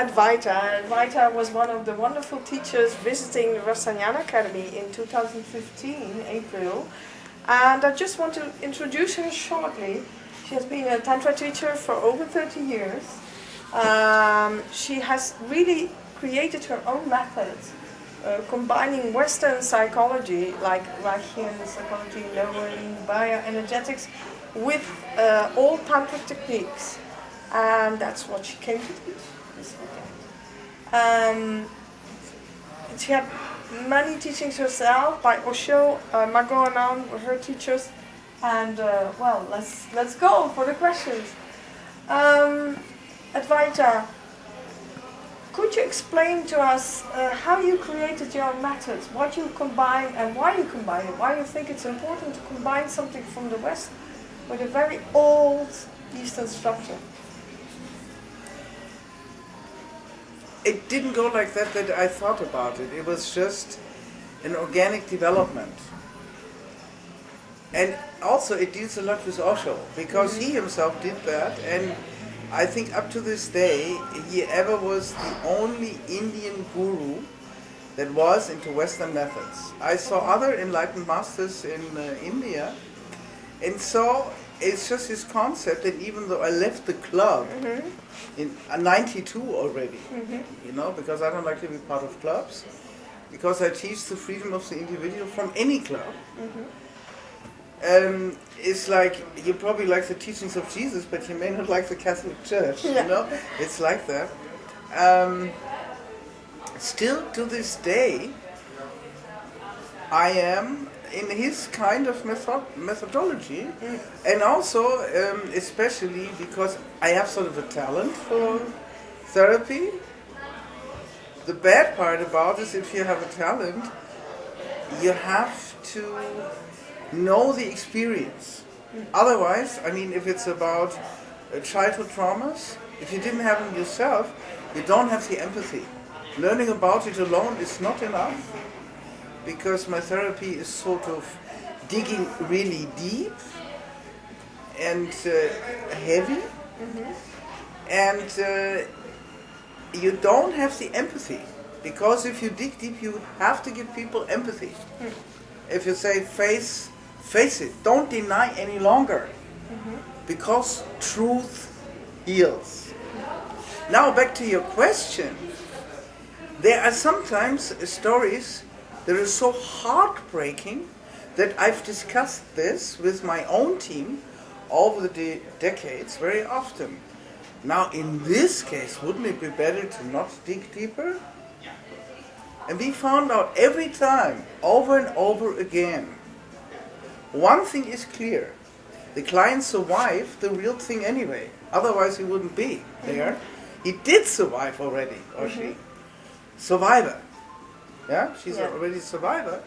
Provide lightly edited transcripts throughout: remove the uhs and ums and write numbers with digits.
Advaita. Advaita was one of the wonderful teachers visiting the Rasayana Academy in 2015, April. And I just want to introduce her shortly. She has been a Tantra teacher for over 30 years. She has really created her own methods, combining Western psychology, like Rasayana psychology, lowering, bioenergetics, with all tantric techniques. And that's what she came to teach this weekend. She had many teachings herself by Osho, Margo and Anand were her teachers. And well, let's go for the questions. Advaita, could you explain to us how you created your methods, what you combine and why you combine it? Why you think it's important to combine something from the West with a very old Eastern structure? It didn't go like that I thought about it. It was just an organic development. And also it deals a lot with Osho, because he himself did that, and I think up to this day he ever was the only Indian guru that was into Western methods. I saw other enlightened masters in India, and so it's just his concept. And even though I left the club in 92 already, you know, because I don't like to be part of clubs, because I teach the freedom of the individual from any club. It's like, you probably like the teachings of Jesus, but you may not like the Catholic Church, you know? It's like that. Still to this day, I am in his kind of methodology, and also especially because I have sort of a talent for therapy. The bad part about this, if you have a talent, you have to know the experience. Otherwise, I mean, if it's about childhood traumas, if you didn't have them yourself, you don't have the empathy. Learning about it alone is not enough, because my therapy is sort of digging really deep and heavy, and you don't have the empathy, because if you dig deep, you have to give people empathy. If you say face it, don't deny any longer, because truth heals. Now back to your question. There are sometimes stories that are so heartbreaking that I've discussed this with my own team over the decades very often. Now in this case, wouldn't it be better to not dig deeper? And we found out every time, over and over again, one thing is clear: the client survived the real thing anyway, otherwise he wouldn't be there. He did survive already, or she. Survivor. Yeah, she's already a survivor.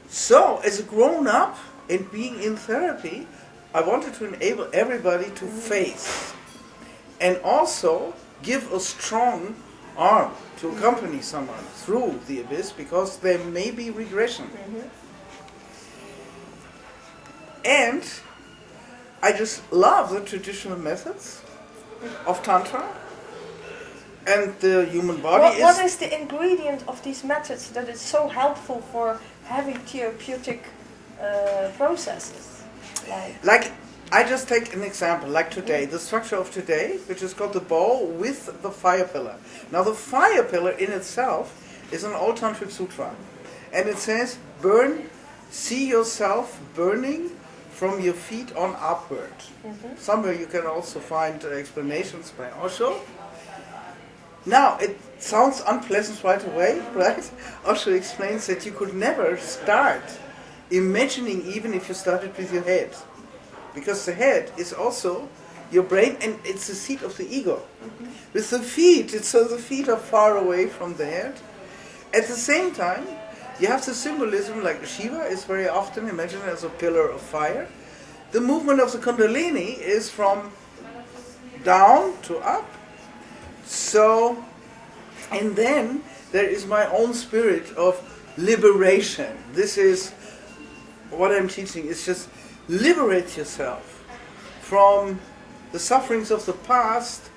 So, as a grown-up and being in therapy, I wanted to enable everybody to face and also give a strong arm to accompany someone through the abyss, because there may be regression. And I just love the traditional methods of Tantra. And the human body What is the ingredient of these methods that is so helpful for having therapeutic processes? Like, I just take an example, like today, the structure of today, which is called the bow with the fire pillar. Now the fire pillar in itself is an old Tantric sutra. And it says, see yourself burning from your feet on upward. Somewhere you can also find explanations by Osho. Now, it sounds unpleasant right away, right? Osho explains that you could never start imagining, even if you started with your head. Because the head is also your brain, and it's the seat of the ego. With the feet, so the feet are far away from the head. At the same time, you have the symbolism, like Shiva is very often imagined as a pillar of fire. The movement of the Kundalini is from down to up. So, and then there is my own spirit of liberation. This is what I'm teaching, is just liberate yourself from the sufferings of the past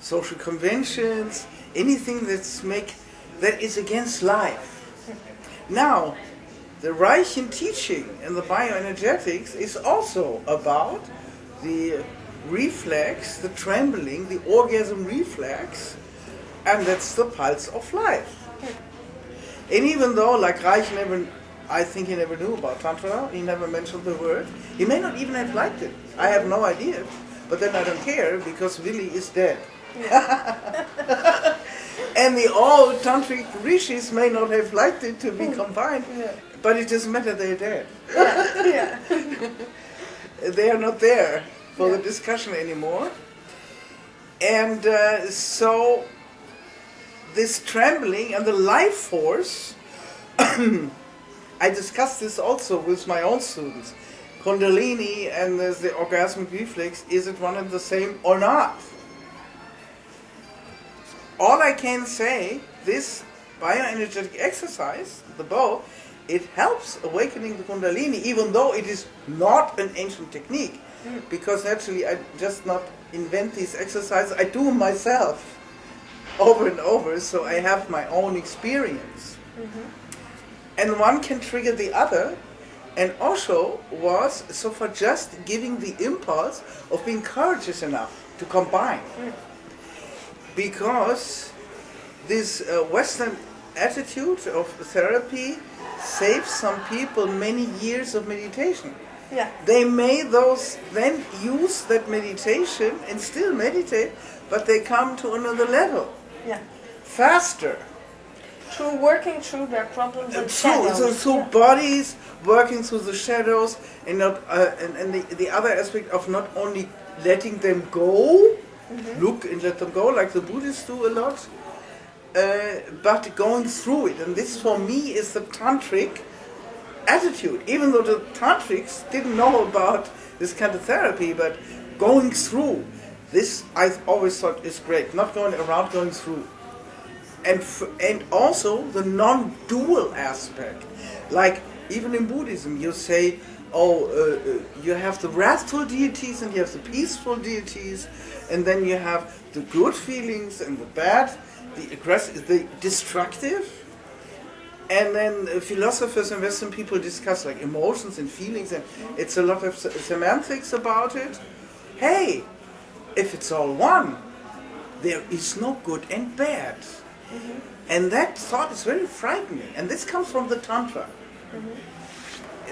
social conventions, anything that is against life. Now, the Reichian teaching in the bioenergetics is also about the reflex, the trembling, the orgasm reflex, and that's the pulse of life. And even though, like Reich I think he never knew about Tantra, he never mentioned the word, he may not even have liked it. I have no idea, but then I don't care, because Willy is dead. And the old tantric rishis may not have liked it to be combined, but it doesn't matter, they're dead. They are not there for the discussion anymore. And so this trembling and the life force, I discussed this also with my own students. Kundalini and the orgasmic reflex, is it one and the same or not? All I can say, this bioenergetic exercise, the bow, it helps awakening the Kundalini, even though it is not an ancient technique. Because naturally I just not invent these exercises, I do them myself over and over, so I have my own experience. And one can trigger the other, and Osho was so far just giving the impulse of being courageous enough to combine. Because this Western attitude of therapy saves some people many years of meditation. They may then use that meditation and still meditate, but they come to another level. Faster. Through working through their problems and shadows. So bodies working through the shadows, and not and the other aspect of not only letting them go, look and let them go, like the Buddhists do a lot, but going through it. And this for me is the tantric attitude. Even though the tantrics didn't know about this kind of therapy, but going through, this I always thought is great. Not going around, going through. And also the non-dual aspect. Like even in Buddhism you say, you have the wrathful deities and you have the peaceful deities, and then you have the good feelings and the bad, the aggressive, the destructive. And then philosophers and Western people discuss like emotions and feelings, and it's a lot of semantics about it. Hey, if it's all one, there is no good and bad. And that thought is very frightening, and this comes from the Tantra.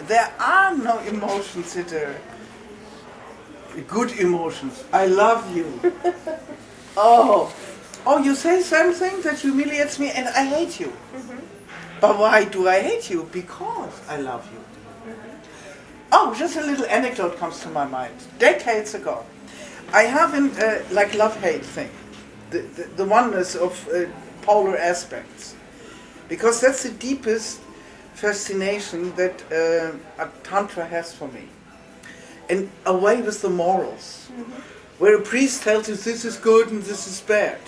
There are no emotions that are good emotions. I love you. Oh, you say something that humiliates me and I hate you. But why do I hate you? Because I love you. Oh, just a little anecdote comes to my mind. Decades ago, I have like love-hate thing, the oneness of polar aspects, because that's the deepest fascination that Tantra has for me. And away with the morals, where a priest tells you this is good and this is bad.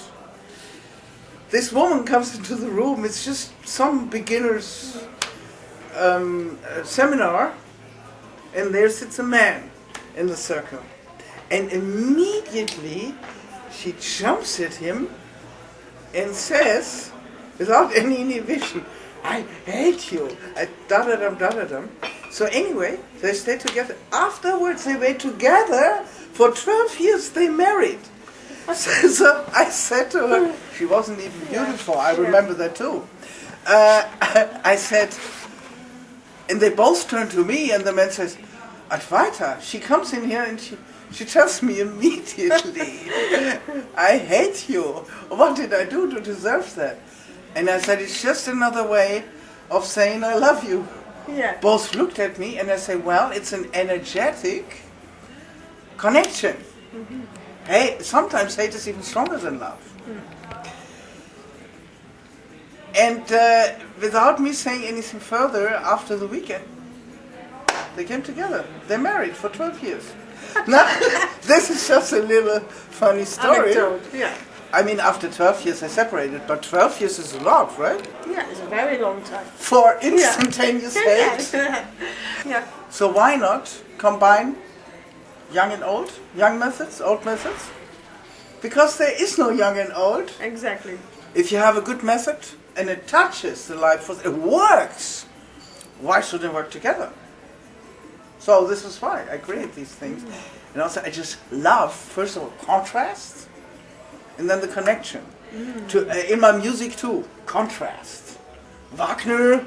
This woman comes into the room, it's just some beginner's seminar, and there sits a man in the circle. And immediately she jumps at him and says, without any inhibition, I hate you, da-da-dum. So anyway, they stayed together. Afterwards they were together for 12 years, they married. So I said to her, she wasn't even beautiful, I remember that too. I said, and they both turned to me, and the man says, Advaita, she comes in here and she tells me immediately, I hate you. What did I do to deserve that? And I said, it's just another way of saying I love you. Both looked at me and I said, well, it's an energetic connection. Hey, sometimes hate is even stronger than love. And without me saying anything further, after the weekend, they came together. They married for 12 years. Now, this is just a little funny story. Anecdote, yeah. I mean, after 12 years they separated, but 12 years is a lot, right? Yeah, it's a very long time. For instantaneous hate. Yeah. So why not combine young and old, young methods, old methods? Because there is no young and old. Exactly. If you have a good method and it touches the life force, it works. Why shouldn't it work together? So this is why I create these things. And also I just love, first of all, contrast and then the connection. In my music too, contrast. Wagner,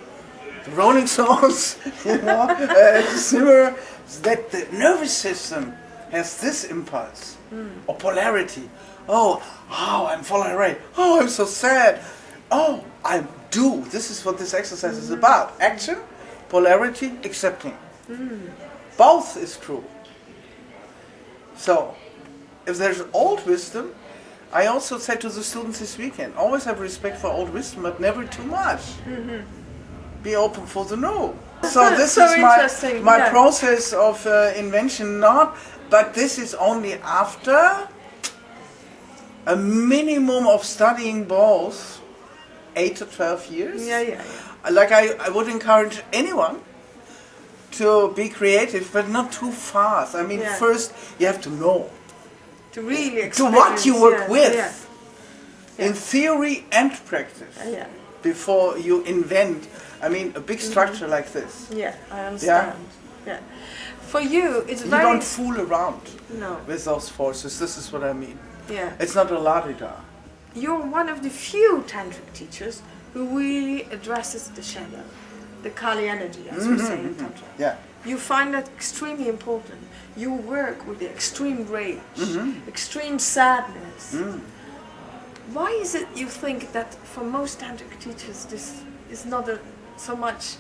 the Rolling Stones, Zimmer, that the nervous system has this impulse or polarity. Oh, I'm falling away. Oh, I'm so sad. Oh, I do. This is what this exercise is about. Action, polarity, accepting. Both is true. So, if there's old wisdom, I also said to the students this weekend, always have respect for old wisdom, but never too much. Be open for the new. So this So is my process of invention, but this is only after a minimum of studying both 8 to 12 years. Like I would encourage anyone to be creative, but not too fast. I mean, first you have to know. To really experience. To what you work with. In theory and practice. Before you invent, I mean, a big structure like this. Yeah, I understand. Yeah. For you, it's you very... don't fool around No. with those forces. This is what I mean. Yeah. It's not a la-di-da. You're one of the few tantric teachers who really addresses the shadow, the Kali energy, as we say in Tantra. Yeah. You find that extremely important. You work with the extreme rage, extreme sadness. Why is it you think that for most tantric teachers this is not so much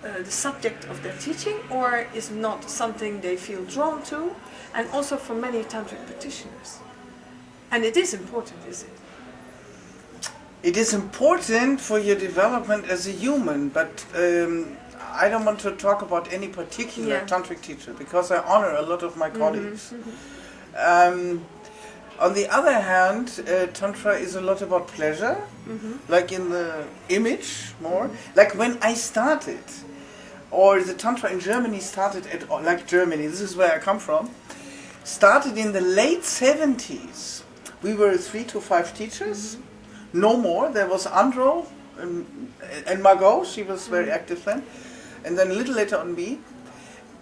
the subject of their teaching, or is not something they feel drawn to, and also for many tantric practitioners? And it is important, is it? It is important for your development as a human, but I don't want to talk about any particular tantric teacher, because I honor a lot of my colleagues. On the other hand, Tantra is a lot about pleasure, like in the image more. Like when I started, or the Tantra in Germany started like Germany, this is where I come from, started in the late 70s. We were 3 to 5 teachers, no more. There was Andro and Margo, she was very active then. And then a little later on me,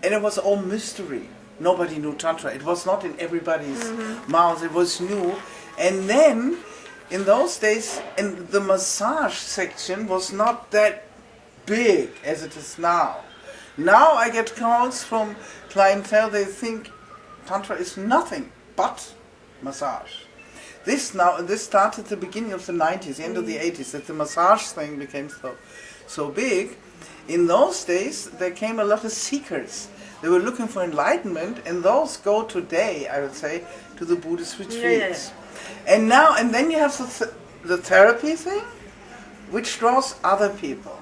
and it was all mystery. Nobody knew Tantra. It was not in everybody's mouth. It was new. And then, in those days, and the massage section was not that big as it is now. Now I get calls from clientele. They think Tantra is nothing but massage. This started at the beginning of the 90s, the end of the 80s, that the massage thing became so big. In those days, there came a lot of seekers. They were looking for enlightenment, and those go today, I would say, to the Buddhist retreats. And then you have the therapy thing, which draws other people.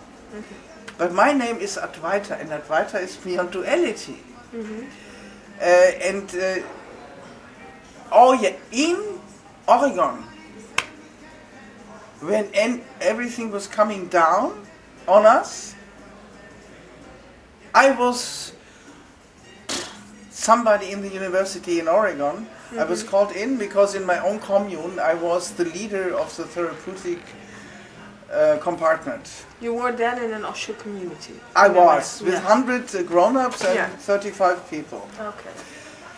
But my name is Advaita, and Advaita is beyond duality. In Oregon, when everything was coming down on us, I was somebody in the university in Oregon. I was called in because in my own commune I was the leader of the therapeutic compartment. You were then in an Osho community? I was, with 100 grown-ups and 35 people. Okay.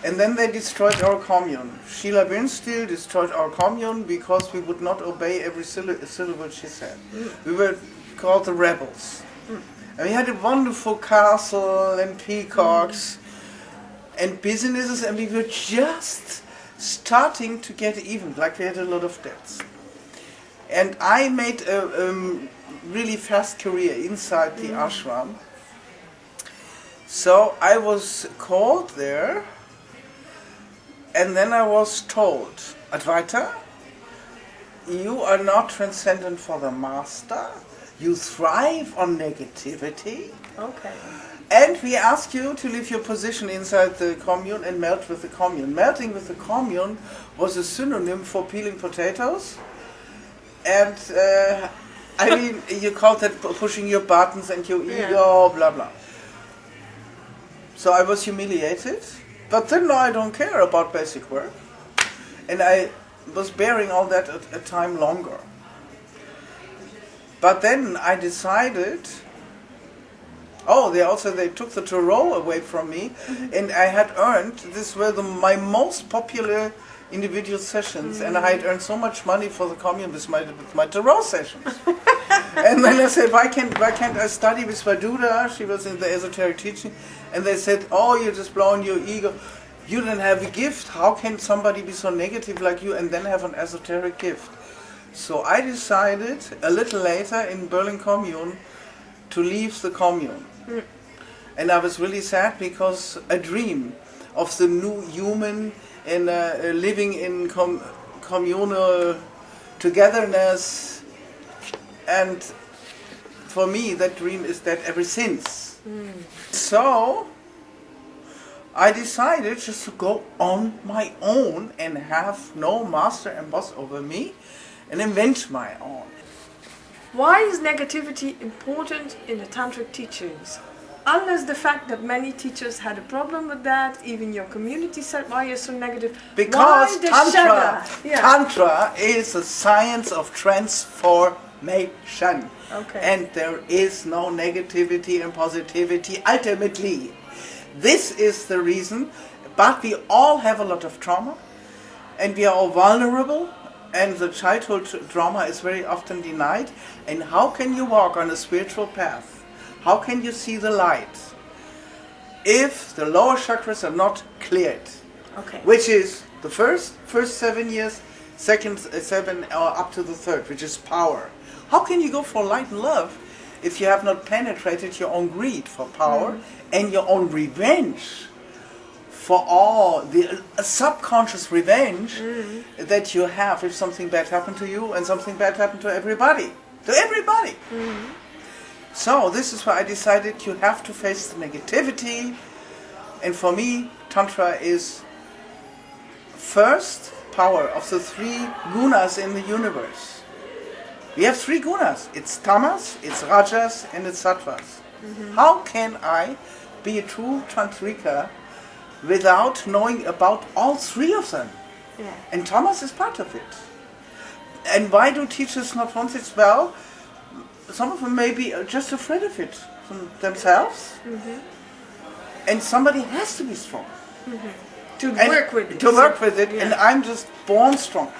And then they destroyed our commune. Sheila Birnstiel destroyed our commune because we would not obey every syllable she said. We were called the rebels. And we had a wonderful castle and peacocks and businesses, and we were just starting to get even, like we had a lot of debts. And I made a really fast career inside the ashram. So I was called there, and then I was told, Advaita, you are not transcendent for the master. You thrive on negativity. Okay. And we ask you to leave your position inside the commune and melt with the commune. Melting with the commune was a synonym for peeling potatoes. And I mean, you called that pushing your buttons and your ego, blah, blah. So I was humiliated. But then I don't care about basic work. And I was bearing all that a time longer. But then I decided, they took the tarot away from me, and I had earned, these were my most popular individual sessions, and I had earned so much money for the commune with my tarot sessions. And then I said, why can't I study with Vaduda? She was in the esoteric teaching, and they said, oh, you're just blowing your ego. You didn't have a gift. How can somebody be so negative like you and then have an esoteric gift? So I decided a little later in Berlin Commune to leave the commune. And I was really sad because a dream of the new human and living in communal togetherness, and for me that dream is dead ever since. So I decided just to go on my own and have no master and boss over me and invent my own. Why is negativity important in the tantric teachings? Unless the fact that many teachers had a problem with that, even your community said, why you're so negative? Because Tantra, Tantra is a science of transformation. Okay. And there is no negativity and positivity ultimately. This is the reason, but we all have a lot of trauma, and we are all vulnerable, and the childhood trauma is very often denied. And how can you walk on a spiritual path? How can you see the light if the lower chakras are not cleared? Okay. Which is the first 7 years, second 7 or up to the third, which is power. How can you go for light and love if you have not penetrated your own greed for power and your own revenge for all the subconscious revenge that you have if something bad happened to you and something bad happened to everybody. To everybody. So this is why I decided you have to face the negativity, and for me Tantra is first power of the 3 gunas in the universe. We have 3 gunas. It's tamas, it's rajas, and it's sattvas. How can I be a true tantrika without knowing about all 3 of them? Yeah. And tamas is part of it. And why do teachers not want it? Well, some of them may be just afraid of it themselves. And somebody has to be strong. To work with it. Yeah. And I'm just born strong.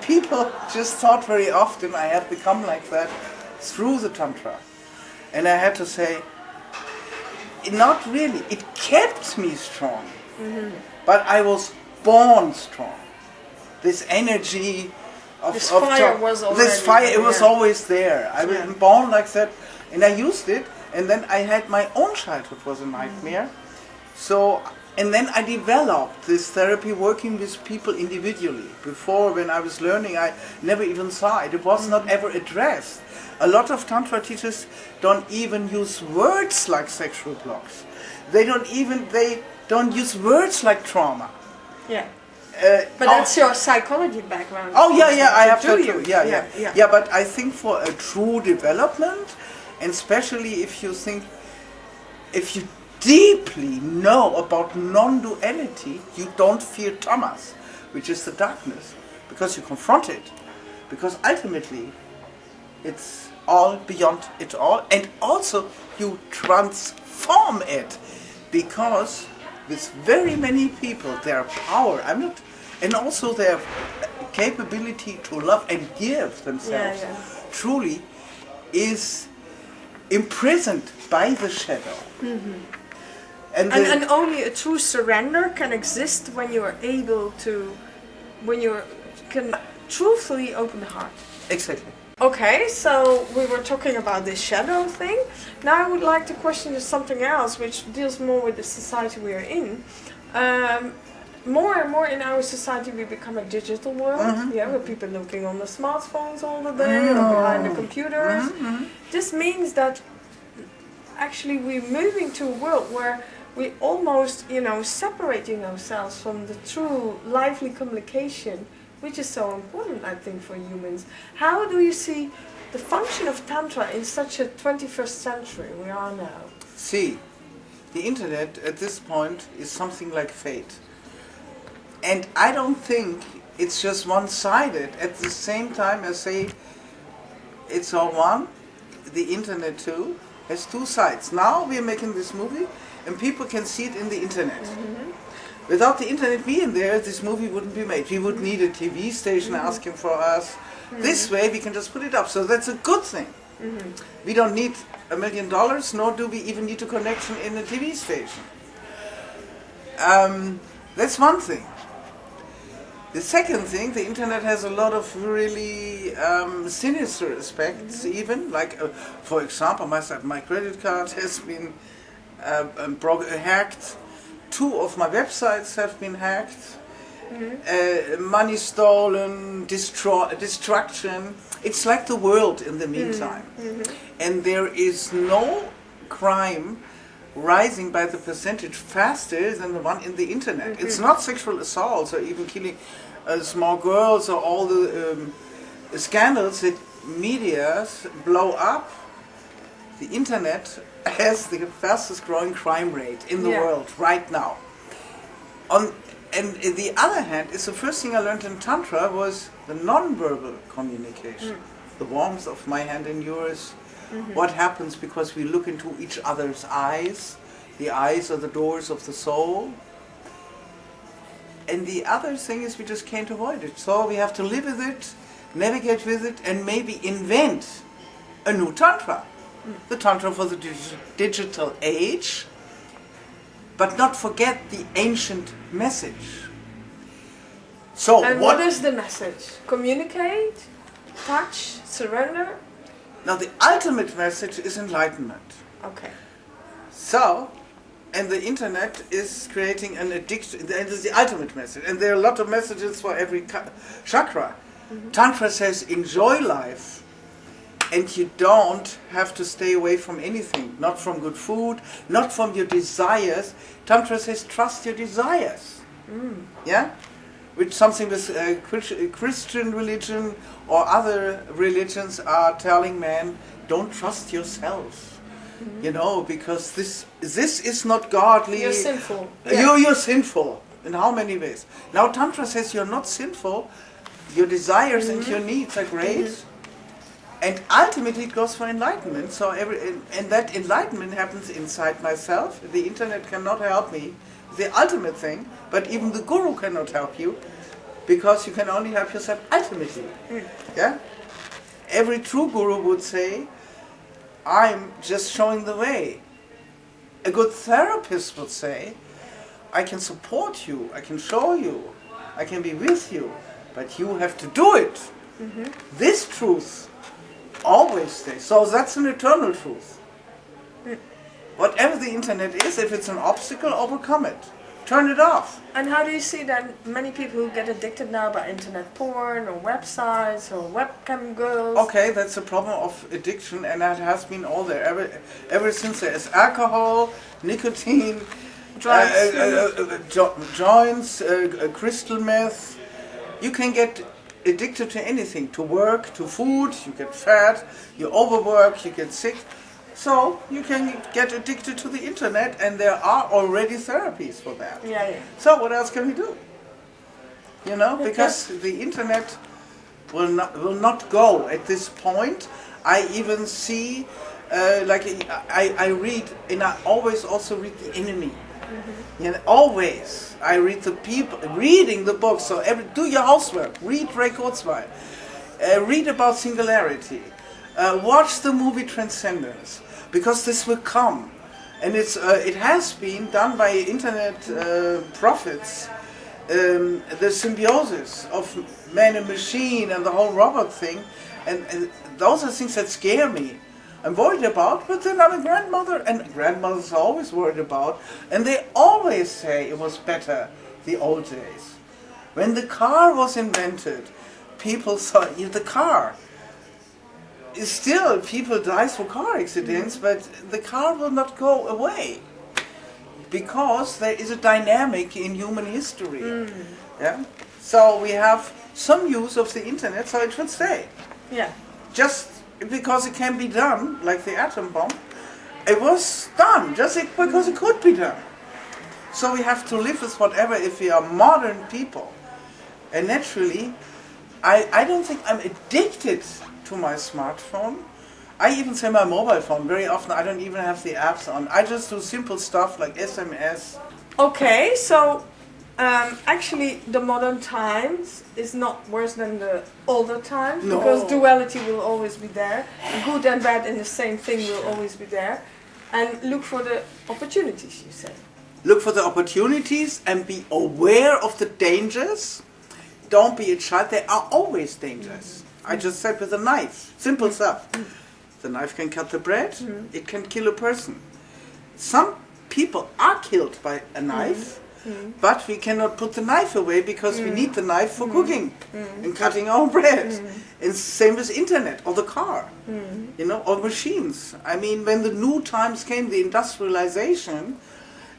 People just thought very often I have become like that through the Tantra. And I had to say, not really. It kept me strong. But I was born strong. This energy of fire was already it was always there. I was born like that, and I used it. And then I had my own childhood was a nightmare. So, and then I developed this therapy working with people individually. Before, when I was learning, I never even saw it. It was not ever addressed. A lot of Tantra teachers don't even use words like sexual blocks. They don't use words like trauma. Yeah. But that's your psychology background. Oh yeah, I have to do. Yeah, but I think for a true development, and especially if you deeply know about non-duality, you don't fear tamas, which is the darkness, because you confront it. Because ultimately, it's all beyond it all, and also you transform it, because with very many people, their power, and also their capability to love and give themselves, truly is imprisoned by the shadow. And only a true surrender can exist when you are able to, can truthfully open the heart. Exactly. Okay, so we were talking about this shadow thing. Now I would like to question something else which deals more with the society we are in. More and more in our society we become a digital world, with people looking on the smartphones all the day or behind the computers. This means that actually we're moving to a world where we almost, separating ourselves from the true lively communication, which is so important, I think, for humans. How do you see the function of Tantra in such a 21st century we are now? See, the internet at this point is something like fate. And I don't think it's just one-sided. At the same time, I say it's all one. The internet too has two sides. Now we're making this movie, and people can see it in the internet. Without the internet being there, this movie wouldn't be made. We would need a TV station asking for us. This way, we can just put it up. So that's a good thing. We don't need $1 million, nor do we even need a connection in a TV station. That's one thing. The second thing, the internet has a lot of really sinister aspects even, like for example, my credit card has been hacked, 2 of my websites have been hacked, money stolen, destruction. It's like the world in the meantime. And there is no crime rising by the percentage faster than the one in the internet. It's not sexual assaults or even killing small girls or all the scandals that media blow up. The internet has the fastest growing crime rate in the world right now. And the other hand, is the first thing I learned in Tantra was the non-verbal communication. The warmth of my hand in yours. What happens because we look into each other's eyes. The eyes are the doors of the soul. And the other thing is we just can't avoid it. So we have to live with it, navigate with it, and maybe invent a new Tantra. The Tantra for the digital age, but not forget the ancient message. So and what is the message? Communicate? Touch? Surrender? Now the ultimate message is enlightenment. Okay. So, and the internet is creating an addiction, and it's the ultimate message. And there are a lot of messages for every chakra. Tantra says enjoy life, and you don't have to stay away from anything. Not from good food, not from your desires. Tantra says trust your desires. Yeah? Which something with Christian religion or other religions are telling man, don't trust yourself. You know, because this is not godly. You're sinful. You're sinful. In how many ways? Now Tantra says you're not sinful. Your desires and your needs are great. And ultimately it goes for enlightenment. So and that enlightenment happens inside myself. The internet cannot help me. The ultimate thing, but even the guru cannot help you, because you can only help yourself ultimately. Yeah? Every true guru would say, I'm just showing the way. A good therapist would say, I can support you, I can show you, I can be with you, but you have to do it. This truth always stays. So that's an eternal truth. Whatever the internet is, if it's an obstacle, overcome it. Turn it off. And how do you see that many people who get addicted now by internet porn or websites or webcam girls? Okay, that's a problem of addiction, and that has been all there. Ever since there is alcohol, nicotine, joints, crystal meth. You can get addicted to anything, to work, to food, you get fat, you overwork, you get sick. So you can get addicted to the internet, and there are already therapies for that. So what else can we do? You know, because the internet will not go at this point. I even see, I read, and I always also read the enemy. You know, always I read the people, reading the books. So do your housework. Read Ray Kurzweil. Read about singularity. Watch the movie Transcendence, because this will come, and it has been done by internet prophets. The symbiosis of man and machine and the whole robot thing, and those are things that scare me. I'm worried about, but then I'm a grandmother, and grandmothers are always worried about, and they always say it was better the old days. When the car was invented, people thought, the car. Still, people die for car accidents, but the car will not go away, because there is a dynamic in human history. Yeah. So we have some use of the internet, so it should stay. Yeah. Just because it can be done, like the atom bomb, it was done just because it could be done. So we have to live with whatever if we are modern people. And naturally, I don't think I'm addicted to my smartphone. I even say my mobile phone. Very often I don't even have the apps on. I just do simple stuff like SMS. Okay, so actually the modern times is not worse than the older times. No. Because duality will always be there. Good and bad in the same thing will always be there. And look for the opportunities, you say. Look for the opportunities and be aware of the dangers. Don't be a child. There are always dangers. I just said with a knife. Simple stuff. The knife can cut the bread. It can kill a person. Some people are killed by a knife, but we cannot put the knife away because we need the knife for cooking and cutting our bread. And same with internet or the car, you know, or machines. I mean, when the new times came, the industrialization,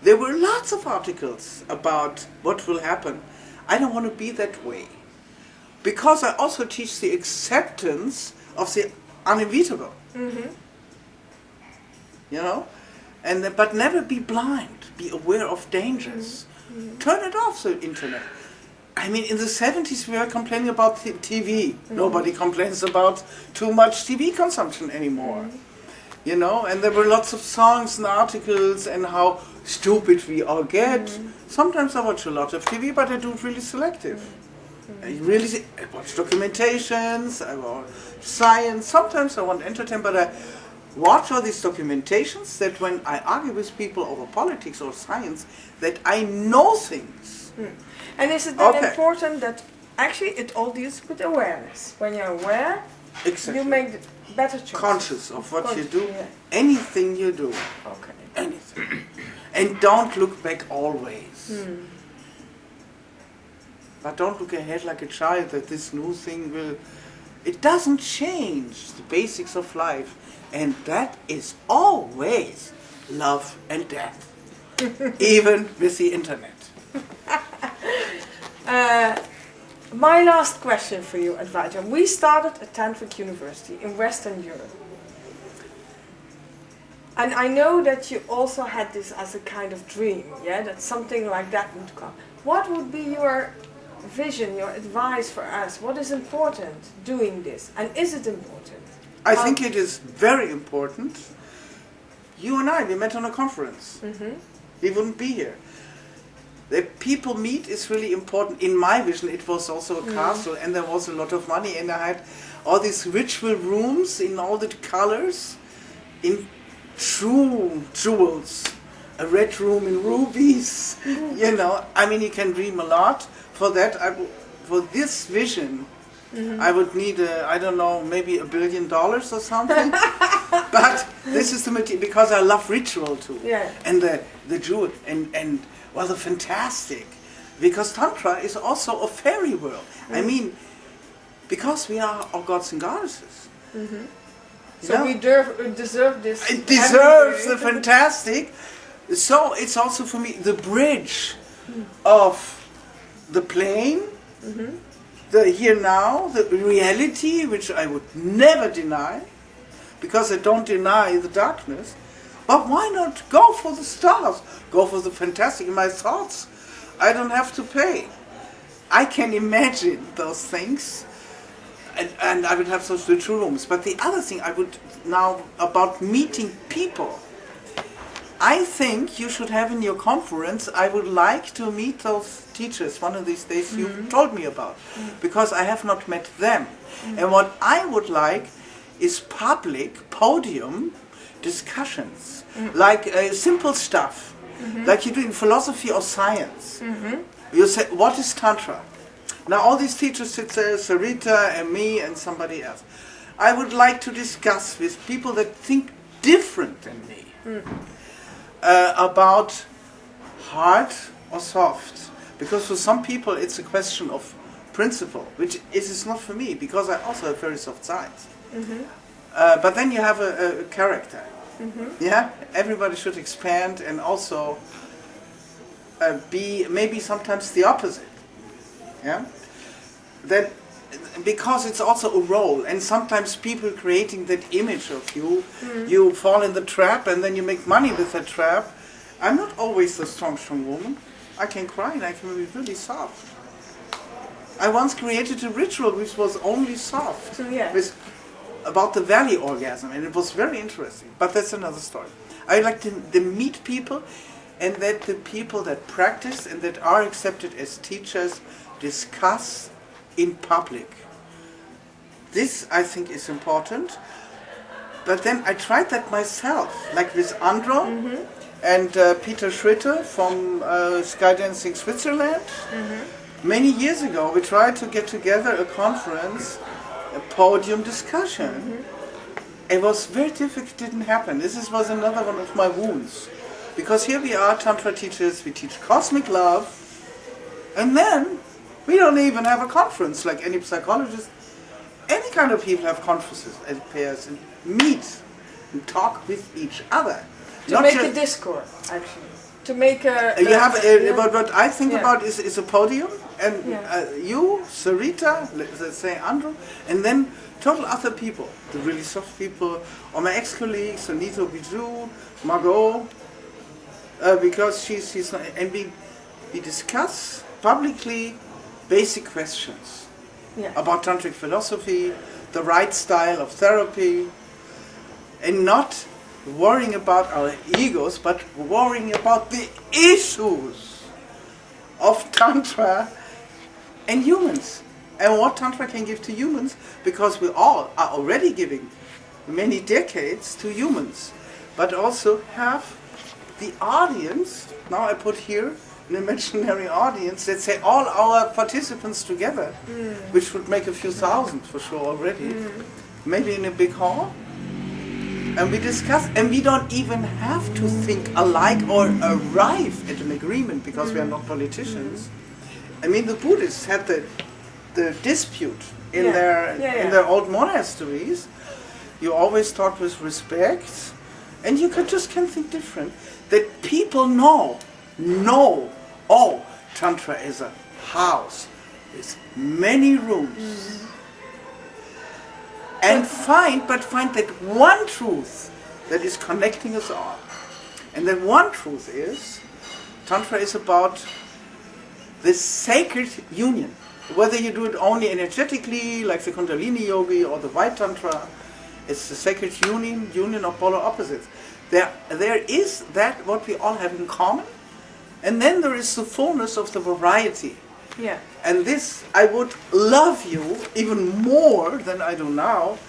there were lots of articles about what will happen. I don't want to be that way. Because I also teach the acceptance of the unevitable. You know? And but never be blind. Be aware of dangers. Turn it off, the internet. I mean, in the 70s we were complaining about TV. Nobody complains about too much TV consumption anymore. You know, and there were lots of songs and articles and how stupid we all get. Sometimes I watch a lot of TV, but I do it really selective. I watch documentations, I watch science. Sometimes I want entertainment, but I watch all these documentations that when I argue with people over politics or science, that I know things. And is it then important that actually it all deals with awareness? When you're aware, you make better choices. Conscious of what you do, anything you do. Anything. And don't look back always. But don't look ahead like a child that this new thing will... It doesn't change the basics of life. And that is always love and death. Even with the internet. My last question for you, Advaita. We started a tantric university in Western Europe. And I know that you also had this as a kind of dream, that something like that would come. What would be your vision, your advice for us? What is important doing this? And is it important? I think it is very important. You and I, we met on a conference. We wouldn't be here. The people meet is really important. In my vision, it was also a castle, and there was a lot of money, and I had all these ritual rooms in all the colors, in true jewels, a red room in rubies. You know, I mean, you can dream a lot. For that, for this vision, I would need, I don't know, maybe $1 billion or something. But this is the material, because I love ritual too. And the jewel, and well, the fantastic. Because Tantra is also a fairy world. I mean, because we are all gods and goddesses. So we deserve this. It deserves the fantastic. So it's also for me the bridge of the plane, the here now, the reality, which I would never deny, because I don't deny the darkness. But why not go for the stars? Go for the fantastic. In my thoughts, I don't have to pay. I can imagine those things, and I would have those ritual rooms. But the other thing I would now, about meeting people, I think you should have in your conference, I would like to meet those teachers one of these days you told me about, because I have not met them. And what I would like is public podium discussions, like simple stuff, like you do in philosophy or science. You say, what is Tantra? Now all these teachers sit there, Sarita and me and somebody else. I would like to discuss with people that think different than me. About hard or soft, because for some people it's a question of principle, which is not for me, because I also have very soft sides. But then you have a character. Everybody should expand and also be maybe sometimes the opposite. That because it's also a role, and sometimes people creating that image of you, you fall in the trap and then you make money with that trap, I'm not always the strong woman. I can cry and I can be really soft. I once created a ritual which was only soft, about the valley orgasm, and it was very interesting. But that's another story. I like to meet people, and that the people that practice and that are accepted as teachers discuss in public. This, I think, is important. But then I tried that myself, like with Andro and Peter Schritter from Skydancing Switzerland. Many years ago, we tried to get together a conference, a podium discussion. It was very difficult, it didn't happen. This was another one of my wounds. Because here we are, Tantra teachers, we teach cosmic love, and then we don't even have a conference like any psychologist. Any kind of people have conferences and pairs and meet and talk with each other. To make a discord, actually. To make a... But what I think about is a podium, and you, Sarita, let's say Andrew, and then total other people, the really soft people, or my ex-colleagues, Anita Bijou, Margo, because she's not, and we discuss publicly basic questions about tantric philosophy, the right style of therapy, and not worrying about our egos, but worrying about the issues of Tantra and humans, and what Tantra can give to humans, because we all are already giving many decades to humans, but also have the audience, now I put here an imaginary audience, let's say all our participants together, which would make a few thousand for sure already, maybe in a big hall, and we discuss, and we don't even have to think alike or arrive at an agreement, because we are not politicians. I mean, the Buddhists had the dispute in their old monasteries. You always talk with respect, and you can think different. That people know, oh, Tantra is a house with many rooms. And find that one truth that is connecting us all. And that one truth is, Tantra is about this sacred union. Whether you do it only energetically, like the Kundalini yogi or the white Tantra, it's the sacred union of polar opposites. There is that what we all have in common, and then there is the fullness of the variety. Yeah. And this, I would love you even more than I do now,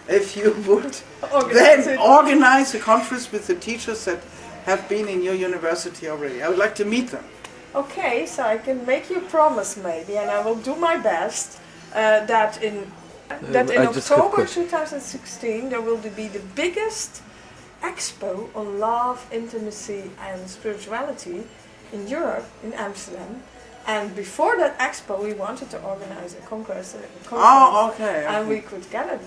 if you would organize a conference with the teachers that have been in your university already. I would like to meet them. Okay, so I can make you a promise maybe, and I will do my best, that in October 2016 there will be the biggest expo on love, intimacy and spirituality in Europe, in Amsterdam. And before that expo we wanted to organize a conference. Oh, okay. And we could get it.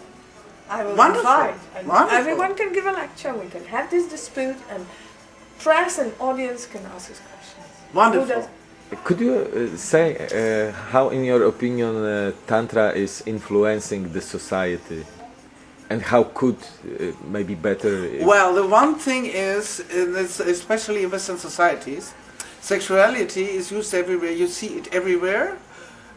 I will Wonderful. invite. And Wonderful. everyone can give a lecture, we can have this dispute, and press and audience can ask us questions. Wonderful. Could you say how, in your opinion, Tantra is influencing the society? And how could maybe better... Well, the one thing is, especially in Western societies, sexuality is used everywhere. You see it everywhere.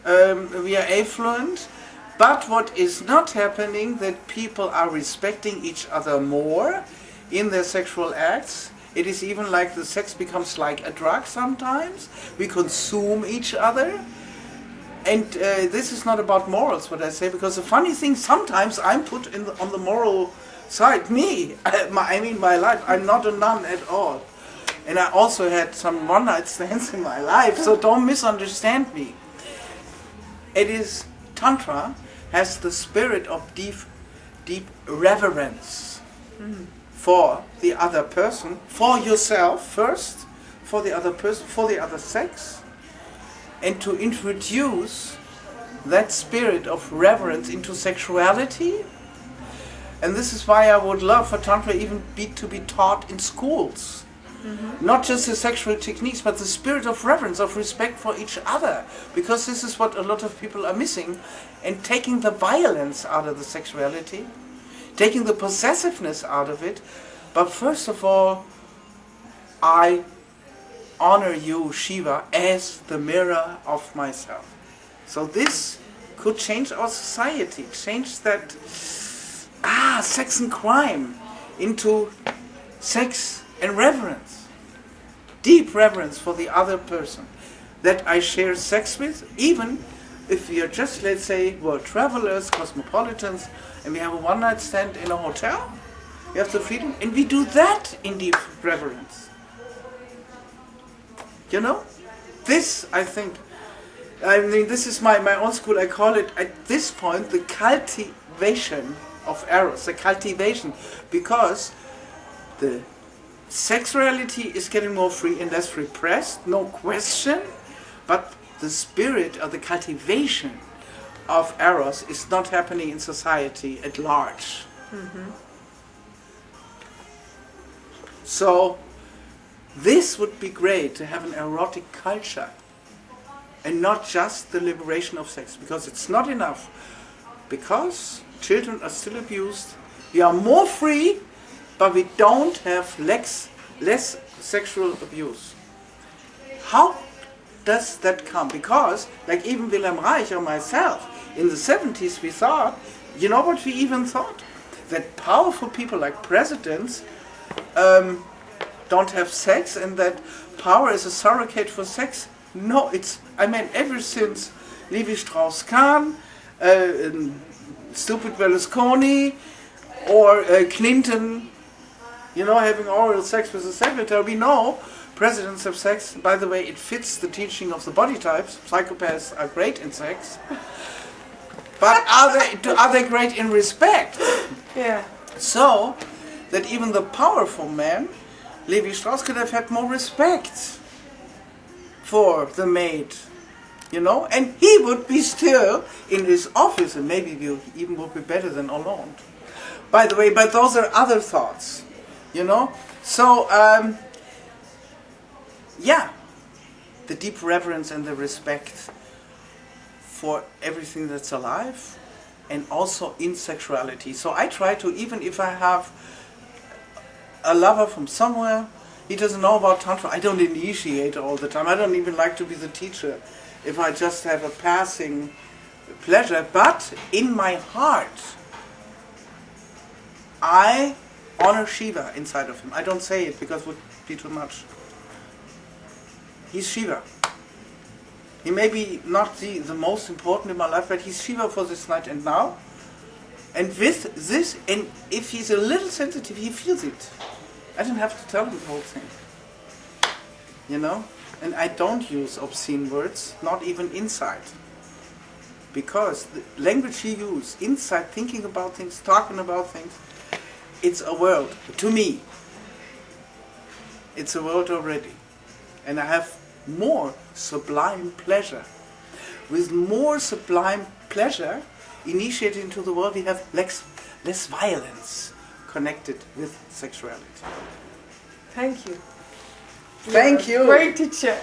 We are affluent. But what is not happening, that people are respecting each other more in their sexual acts. It is even like the sex becomes like a drug sometimes. We consume each other. And this is not about morals, what I say, because the funny thing, sometimes I'm put on the moral side. My life, I'm not a nun at all. And I also had some one-night stands in my life, so don't misunderstand me. It is, Tantra has the spirit of deep reverence for the other person, for yourself first, for the other person, for the other sex, and to introduce that spirit of reverence into sexuality. And this is why I would love for Tantra even to be taught in schools. Not just the sexual techniques, but the spirit of reverence, of respect for each other. Because this is what a lot of people are missing. And taking the violence out of the sexuality, taking the possessiveness out of it. But first of all, I honor you, Shiva, as the mirror of myself. So this could change our society, change that sex and crime into sex and reverence, deep reverence for the other person that I share sex with, even if we are just, let's say, world travelers, cosmopolitans, and we have a one-night stand in a hotel. We have the freedom, and we do that in deep reverence. You know? This, I think, this is my own school, I call it, at this point, the cultivation of eros, the cultivation, because the sexuality is getting more free and less repressed, no question, but the spirit of the cultivation of eros is not happening in society at large. Mm-hmm. So this would be great, to have an erotic culture and not just the liberation of sex, because it's not enough, because children are still abused, we are more free, but we don't have less sexual abuse. How does that come? Because, like even Wilhelm Reich or myself, in the 70s we thought, you know what we even thought? That powerful people like presidents don't have sex, and that power is a surrogate for sex. No, ever since Levi Strauss-Kahn, stupid Berlusconi, or Clinton, having oral sex with a secretary, we know presidents have sex. By the way, it fits the teaching of the body types. Psychopaths are great in sex. But are they great in respect? Yeah. So, that even the powerful man, Levi Strauss, could have had more respect for the maid, and he would be still in his office, and maybe he even would be better than Hollande. By the way, but those are other thoughts, So, the deep reverence and the respect for everything that's alive, and also in sexuality. So I try to, even if I have a lover from somewhere, he doesn't know about Tantra, I don't initiate all the time. I don't even like to be the teacher if I just have a passing pleasure. But in my heart, I honor Shiva inside of him. I don't say it because it would be too much. He's Shiva. He may be not the most important in my life, but he's Shiva for this night and now. And with this, and if he's a little sensitive, he feels it. I don't have to tell him the whole thing. And I don't use obscene words, not even inside. Because the language he uses, inside, thinking about things, talking about things, it's a world. To me, it's a world already. And I have more sublime pleasure. With more sublime pleasure initiated into the world, we have less violence connected with sexuality. Thank you. Thank you. Great teacher.